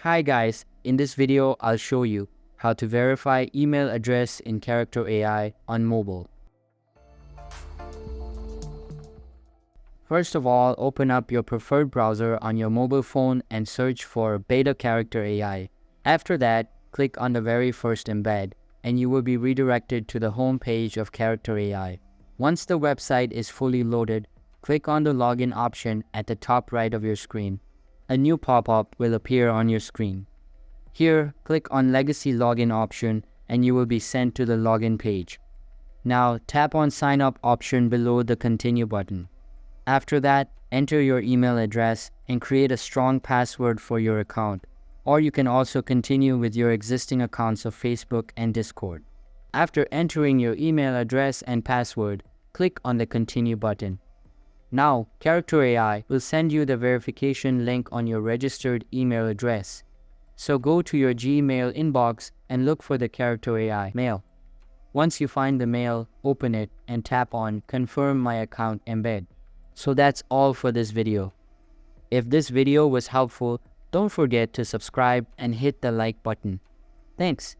Hi guys, in this video I'll show you how to verify email address in Character AI on mobile. First of all, open up your preferred browser on your mobile phone and search for Beta Character AI. After that, click on the very first embed and you will be redirected to the home page of Character AI. Once the website is fully loaded, click on the login option at the top right of your screen. A new pop-up will appear on your screen. Here, click on Legacy Login option and you will be sent to the login page. Now, tap on Sign Up option below the Continue button. After that, enter your email address and create a strong password for your account, or you can also continue with your existing accounts of Facebook and Discord. After entering your email address and password, click on the Continue button. Now, Character AI will send you the verification link on your registered email address. So go to your Gmail inbox and look for the Character AI mail. Once you find the mail, open it and tap on Confirm My Account Embed. So that's all for this video. If this video was helpful, don't forget to subscribe and hit the like button. Thanks.